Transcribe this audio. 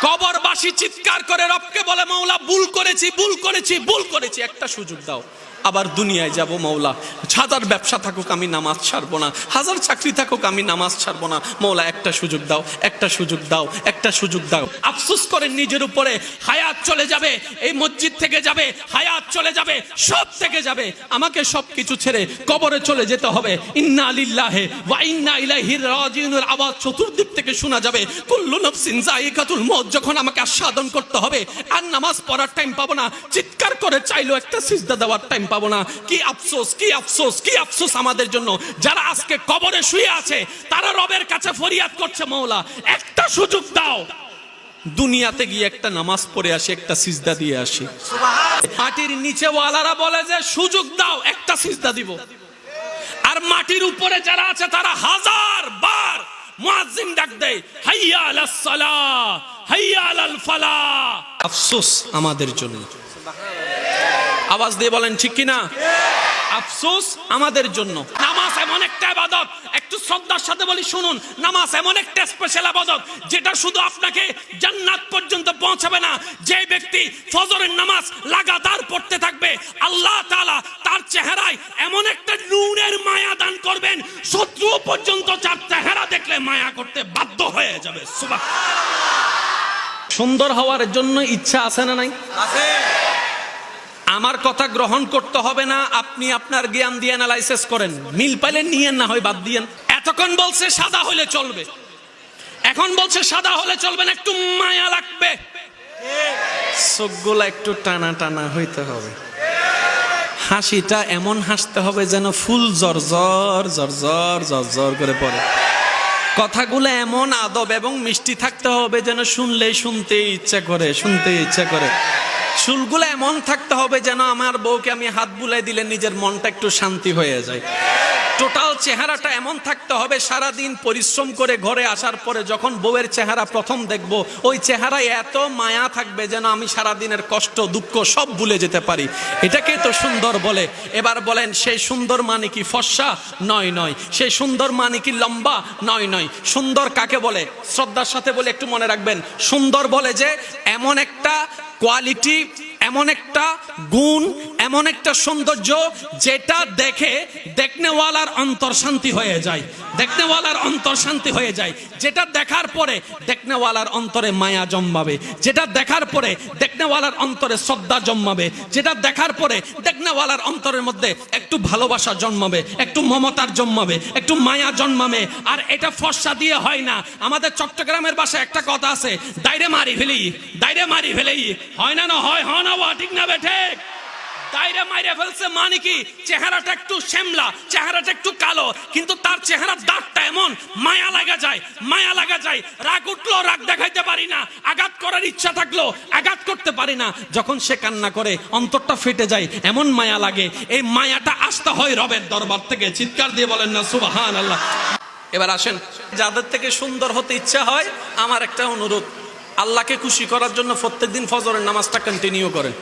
কবরবাসী চিৎকার করে রবকে বলে, মাওলা ভুল করেছি, ভুল করেছি, ভুল করেছি, একটা সুযোগ দাও। আবার দুনিয়ায় যাব মৌলা, হাজার ব্যবসা থাকুক আমি নামাজ ছাড়বো না, হাজার চাকরি থাকুক আমি নামাজ ছাড়বো না, মৌলা একটা সুযোগ দাও, একটা সুযোগ দাও, একটা সুযোগ দাও। আফসোস করেন নিজের উপরে, হায়াত চলে যাবে, এই মসজিদ থেকে যাবে, হায়াত চলে যাবে, সব থেকে যাবে, আমাকে সব কিছু ছেড়ে কবরে চলে যেতে হবে। ইন্না লিল্লাহি ওয়া ইন্না ইলাইহি রাজিউনের আওয়াজ চতুর্দিক থেকে শোনা যাবে, কুল্লু নাফসিন যায়িকাতুল মউত। যখন আমাকে আস্বাদন করতে হবে, আর নামাজ পড়ার টাইম পাবো না, চিৎকার করে চাইলো একটা সিজদা দেওয়ার টাইম পাবো না। কি আফসোস, কি আফসোস, কি আফসোস আমাদের জন্য যারা আজকে কবরে শুয়ে আছে, তারা রবের কাছে ফরিয়াদ করছে, মাওলা একটা সুযোগ দাও, দুনিয়াতে গিয়ে একটা নামাজ পড়ে আসি, একটা সিজদা দিয়ে আসি। মাটির নিচে ওয়ালারা বলে যে সুযোগ দাও, একটা সিজদা দিব। আর মাটির উপরে যারা আছে তারা হাজার বার মুয়াজ্জিন ডাক দেয়, হাইয়া আলাস সালাহ, হাইয়া আলাল ফালাহ। আফসোস আমাদের জন্য, আওয়াজ দিয়ে বলেন ঠিক কিনা? আফসোস আমাদের জন্য। নামাজ এমন একটা ইবাদত, একটু শ্রদ্ধার সাথে বলি শুনুন, নামাজ এমন একটা স্পেশাল ইবাদত যেটা শুধু আপনাকে জান্নাত পর্যন্ত পৌঁছাবে না। যে ব্যক্তি ফজরের নামাজ লাগাতার পড়তে থাকবে, আল্লাহ তাআলা তার চেহারায় এমন একটা নূরের মায়া দান করবেন, শত্রু পর্যন্ত তার চেহারা দেখলে মায়া করতে বাধ্য হয়ে যাবে। সুবহানাল্লাহ। সুন্দর হওয়ার জন্য ইচ্ছা আছে না নাই? আছে। আমার কথা গ্রহণ করতে হবে না, আপনি আপনার জ্ঞান দিয়ে অ্যানালাইসিস করেন, মিল পাইলে নিয়েন, না হয় বাদ দিয়েন। এতক্ষণ বলছে সাদা হলে চলবে, এখন বলছে সাদা হলে চলবে না, একটু মায়া লাগবে, চোখগুলা একটু টানা টানা হইতে হবে, হাসিটা এমন হাসতে হবে যেন ফুল জর্জর জর্জর জর্জর করে পড়ে, কথাগুলো এমন আদব এবং মিষ্টি থাকতে হবে যেন শুনলেই শুনতে ইচ্ছা করে, শুনতে ইচ্ছা করে। চুলগুলো এমন থাকতে হবে যেন আমার বউকে আমি হাত বুলাই দিলে নিজের মনটা একটু শান্তি হয়ে যায়। টোটাল চেহারাটা এমন থাকতে হবে, সারাদিন পরিশ্রম করে ঘরে আসার পরে যখন বউয়ের চেহারা প্রথম দেখব, ওই চেহারায় এত মায়া থাকবে যেন আমি সারাদিনের কষ্ট দুঃখ সব ভুলে যেতে পারি। এটাকে তো সুন্দর বলে। এবার বলেন, সেই সুন্দর মানে কি ফর্সা? নয় নয়। সেই সুন্দর মানে কি লম্বা? নয় নয়। সুন্দর কাকে বলে? শ্রদ্ধার সাথে বলে একটু মনে রাখবেন, সুন্দর বলে যে এমন একটা কোয়ালিটি, এমন একটা গুণ, এমন একটা সৌন্দর্য যেটা দেখে দেখনেওয়ালার অন্তর শান্তি হয়ে যায়, দেখনেওয়ালার অন্তর শান্তি হয়ে যায়, যেটা দেখার পরে দেখনেওয়ালার অন্তরে মায়া জন্মাবে, যেটা দেখার পরে দেখনেওয়ালার অন্তরে শ্রদ্ধা জন্মাবে, যেটা দেখার পরে দেখনেওয়ালার অন্তরের মধ্যে একটু ভালোবাসা জন্মাবে, একটু মমতার জন্মাবে, একটু মায়া জন্মাবে। আর এটা ফর্সা দিয়ে হয় না। আমাদের চট্টগ্রামের ভাষায় একটা কথা আছে, দাইরে মারি ফেলি, দাইরে মারি ফেলেই, হয় না? না হয়, হয় না? ঠিক না বেঠে? দাইরে মাইরে ফেলছে মানে কি? চেহারাটা একটু শ্যামলা, চেহারাটা একটু কালো, কিন্তু তার চেহারার দাগটা এমন মায়া লাগা যায়, মায়া লাগা যায়। রাগ উঠলো রাগ দেখাইতে পারি না, আঘাত করার ইচ্ছা থাকলো আঘাত করতে পারি না। যখন সে কান্না করে অন্তরটা ফেটে যায়, এমন মায়া লাগে। এই মায়াটা আসতে হয় রবের দরবার থেকে। চিৎকার দিয়ে বলেন না সুবহানাল্লাহ। এবার আসেন, যাদের থেকে সুন্দর হতে ইচ্ছা হয়, আমার একটা অনুরোধ, আল্লাহকে খুশি করার জন্য প্রত্যেকদিন ফজরের নামাজটা কন্টিনিউ করেন।